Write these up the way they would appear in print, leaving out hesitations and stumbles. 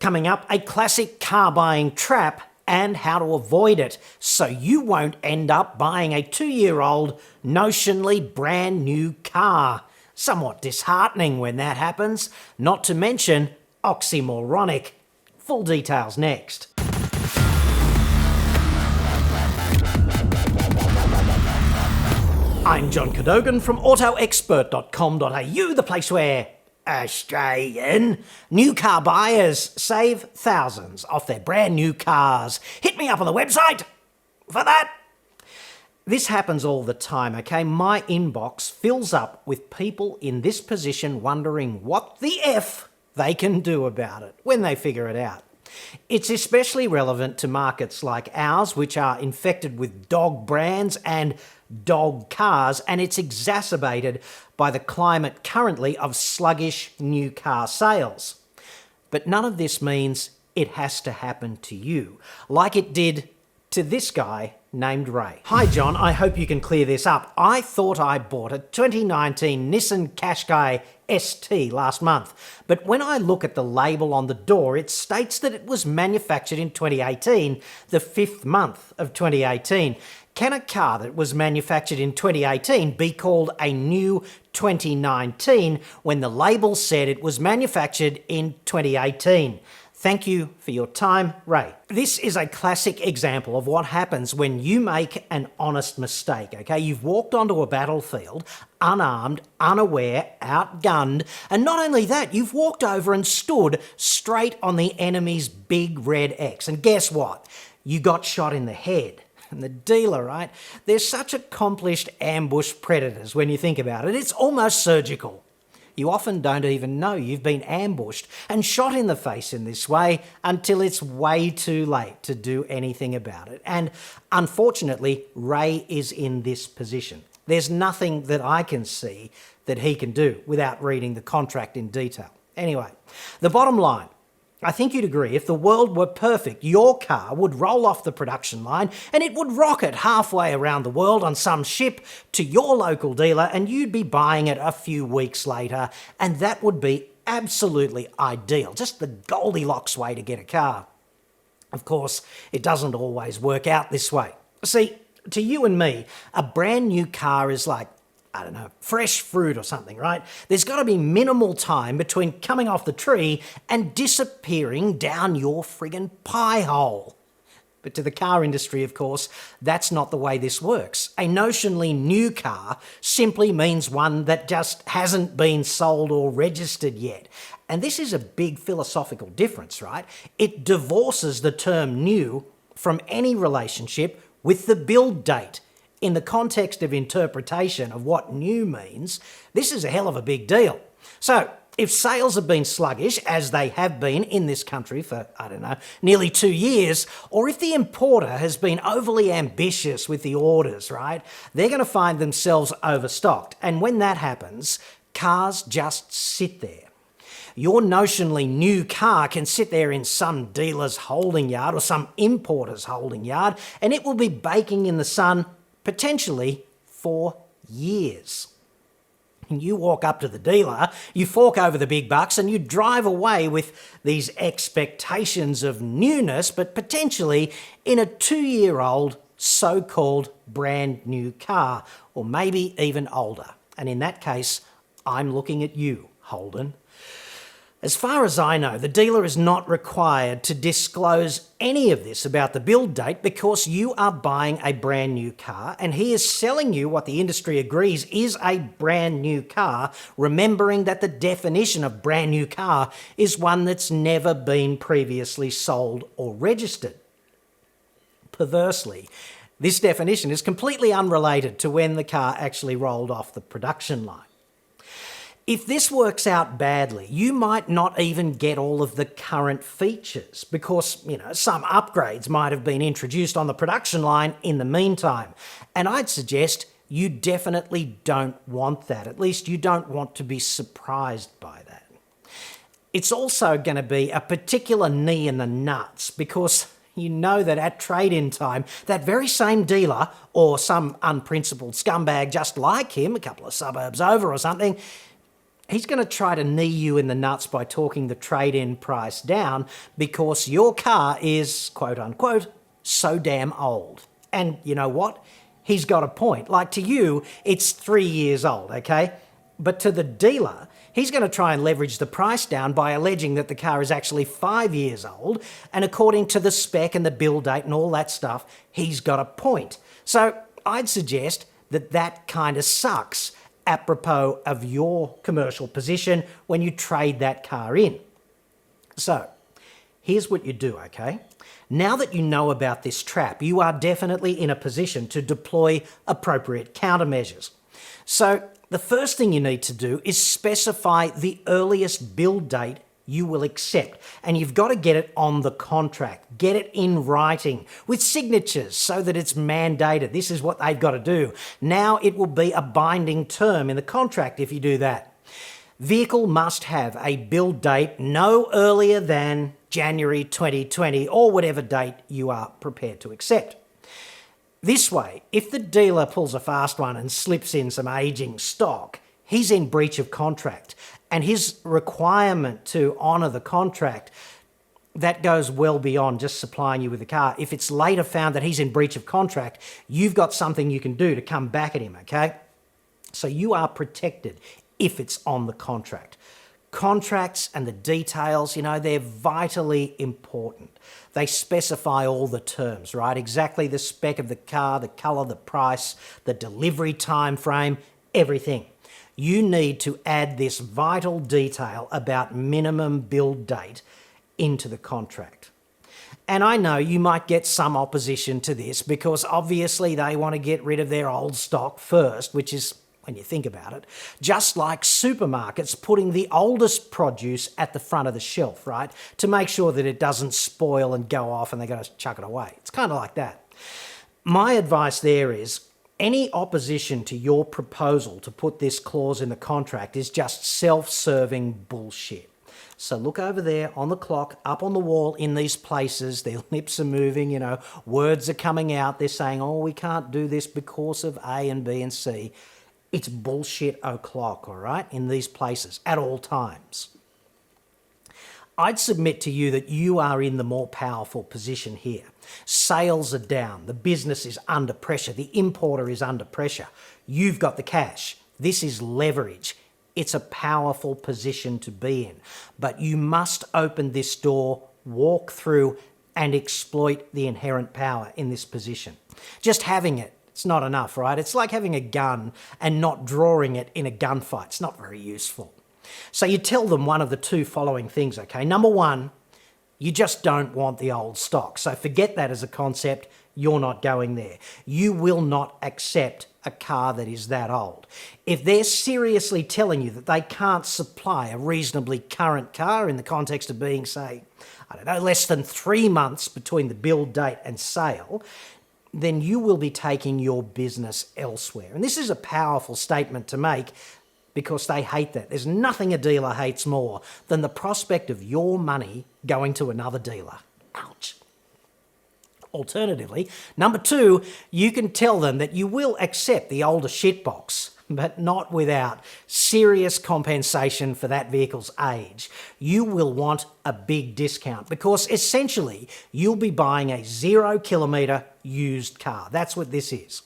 Coming up, a classic car buying trap and how to avoid it so you won't end up buying a 2-year-old, notionally brand new car. Somewhat disheartening when that happens, not to mention oxymoronic. Full details next. I'm John Cadogan from AutoExpert.com.au, the place where Australian new car buyers save thousands off their brand new cars. Hit me up on the website for that. This happens all the time, okay? My inbox fills up with people in this position wondering what the F they can do about it when they figure it out. It's especially relevant to markets like ours, which are infected with dog brands and dog cars, and it's exacerbated by the climate currently of sluggish new car sales. But none of this means it has to happen to you, like it did to this guy named Ray. Hi John, I hope you can clear this up. I thought I bought a 2019 Nissan Qashqai ST last month, but when I look at the label on the door, it states that it was manufactured in 2018, the 5th month of 2018. Can a car that was manufactured in 2018 be called a new 2019 when the label said it was manufactured in 2018? Thank you for your time, Ray. This is a classic example of what happens when you make an honest mistake, okay? You've walked onto a battlefield, unarmed, unaware, outgunned, and not only that, you've walked over and stood straight on the enemy's big red X. And guess what? You got shot in the head. And the dealer, right? They're such accomplished ambush predators when you think about it. It's almost surgical. You often don't even know you've been ambushed and shot in the face in this way until it's way too late to do anything about it. And unfortunately, Ray is in this position. There's nothing that I can see that he can do without reading the contract in detail. Anyway, the bottom line, I think you'd agree if the world were perfect, your car would roll off the production line and it would rocket halfway around the world on some ship to your local dealer and you'd be buying it a few weeks later, and that would be absolutely ideal, just the Goldilocks way to get a car. Of course, it doesn't always work out this way. See, to you and me, a brand new car is like, I don't know, fresh fruit or something, right? There's got to be minimal time between coming off the tree and disappearing down your friggin' pie hole. But to the car industry, of course, that's not the way this works. A notionally new car simply means one that just hasn't been sold or registered yet. And this is a big philosophical difference, right? It divorces the term new from any relationship with the build date. In the context of interpretation of what new means, this is a hell of a big deal. So, if sales have been sluggish, as they have been in this country for, I don't know, nearly 2 years, or if the importer has been overly ambitious with the orders, right, they're going to find themselves overstocked. And when that happens, cars just sit there. Your notionally new car can sit there in some dealer's holding yard or some importer's holding yard, and it will be baking in the sun potentially for years. And you walk up to the dealer, you fork over the big bucks and you drive away with these expectations of newness, but potentially in a 2-year-old so-called brand new car, or maybe even older. And in that case, I'm looking at you, Holden. As far as I know, the dealer is not required to disclose any of this about the build date because you are buying a brand new car and he is selling you what the industry agrees is a brand new car, remembering that the definition of brand new car is one that's never been previously sold or registered. Perversely, this definition is completely unrelated to when the car actually rolled off the production line. If this works out badly, you might not even get all of the current features because, some upgrades might have been introduced on the production line in the meantime. And I'd suggest you definitely don't want that. At least you don't want to be surprised by that. It's also going to be a particular knee in the nuts because you know that at trade-in time, that very same dealer or some unprincipled scumbag just like him, a couple of suburbs over or something, He's going to try to knee you in the nuts by talking the trade-in price down because your car is, quote unquote, so damn old. And you know what? He's got a point. Like to you, it's 3 years old, okay? But to the dealer, he's going to try and leverage the price down by alleging that the car is actually 5 years old, and according to the spec and the build date and all that stuff, he's got a point. So I'd suggest that that kind of sucks apropos of your commercial position when you trade that car in. So here's what you do, okay? Now that you know about this trap, you are definitely in a position to deploy appropriate countermeasures. So the first thing you need to do is specify the earliest build date you will accept. And you've got to get it on the contract. Get it in writing with signatures so that it's mandated. This is what they've got to do. Now it will be a binding term in the contract if you do that. Vehicle must have a build date no earlier than January 2020 or whatever date you are prepared to accept. This way, if the dealer pulls a fast one and slips in some aging stock, he's in breach of contract, and his requirement to honour the contract, that goes well beyond just supplying you with the car. If it's later found that he's in breach of contract, you've got something you can do to come back at him, okay? So you are protected if it's on the contract. Contracts and the details, you know, they're vitally important. They specify all the terms, right? Exactly the spec of the car, the colour, the price, the delivery time frame, everything. You need to add this vital detail about minimum build date into the contract. And I know you might get some opposition to this because obviously they want to get rid of their old stock first, which is, when you think about it, just like supermarkets putting the oldest produce at the front of the shelf, right? To make sure that it doesn't spoil and go off and they're going to chuck it away. It's kind of like that. My advice there is any opposition to your proposal to put this clause in the contract is just self-serving bullshit. So look over there on the clock, up on the wall in these places, their lips are moving, you know, words are coming out, they're saying, oh, we can't do this because of A and B and C. It's bullshit o'clock, all right, in these places at all times. I'd submit to you that you are in the more powerful position here. Sales are down, the business is under pressure, the importer is under pressure. You've got the cash. This is leverage. It's a powerful position to be in. But you must open this door, walk through, and exploit the inherent power in this position. Just having it, it's not enough, right? It's like having a gun and not drawing it in a gunfight. It's not very useful. So you tell them one of the two following things, okay? Number one, you just don't want the old stock. So forget that as a concept. You're not going there. You will not accept a car that is that old. If they're seriously telling you that they can't supply a reasonably current car in the context of being, say, I don't know, less than 3 months between the build date and sale, then you will be taking your business elsewhere. And this is a powerful statement to make because they hate that. There's nothing a dealer hates more than the prospect of your money going to another dealer. Ouch. Alternatively, number two, you can tell them that you will accept the older shitbox, but not without serious compensation for that vehicle's age. You will want a big discount because essentially you'll be buying a 0 kilometre used car. That's what this is.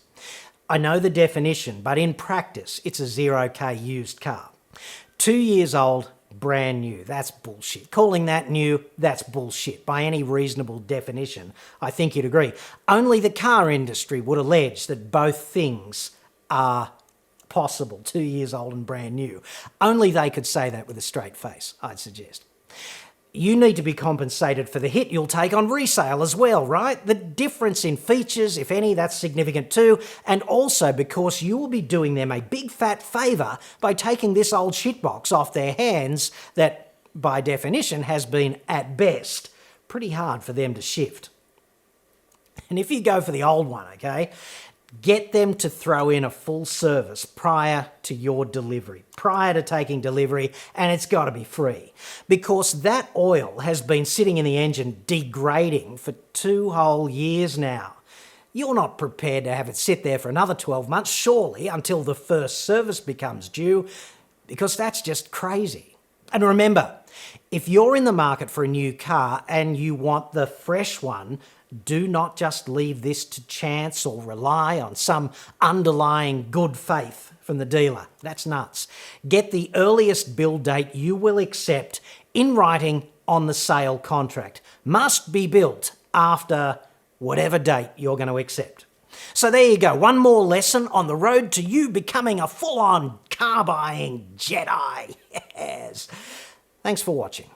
I know the definition, but in practice, it's a 0K used car. 2 years old, brand new. That's bullshit. Calling that new, that's bullshit. By any reasonable definition, I think you'd agree. Only the car industry would allege that both things are possible, 2 years old and brand new. Only they could say that with a straight face, I'd suggest. You need to be compensated for the hit you'll take on resale as well, right? The difference in features, if any, that's significant too, and also because you will be doing them a big fat favour by taking this old shitbox off their hands that, by definition, has been, at best, pretty hard for them to shift. And if you go for the old one, okay, get them to throw in a full service prior to your delivery, prior to taking delivery, and it's got to be free. Because that oil has been sitting in the engine degrading for 2 whole years now. You're not prepared to have it sit there for another 12 months, surely, until the first service becomes due. because that's just crazy. And remember, if you're in the market for a new car and you want the fresh one, do not just leave this to chance or rely on some underlying good faith from the dealer. That's nuts. Get the earliest build date you will accept in writing on the sale contract. Must be built after whatever date you're going to accept. So there you go, one more lesson on the road to you becoming a full-on car buying Jedi. Yes. Thanks for watching.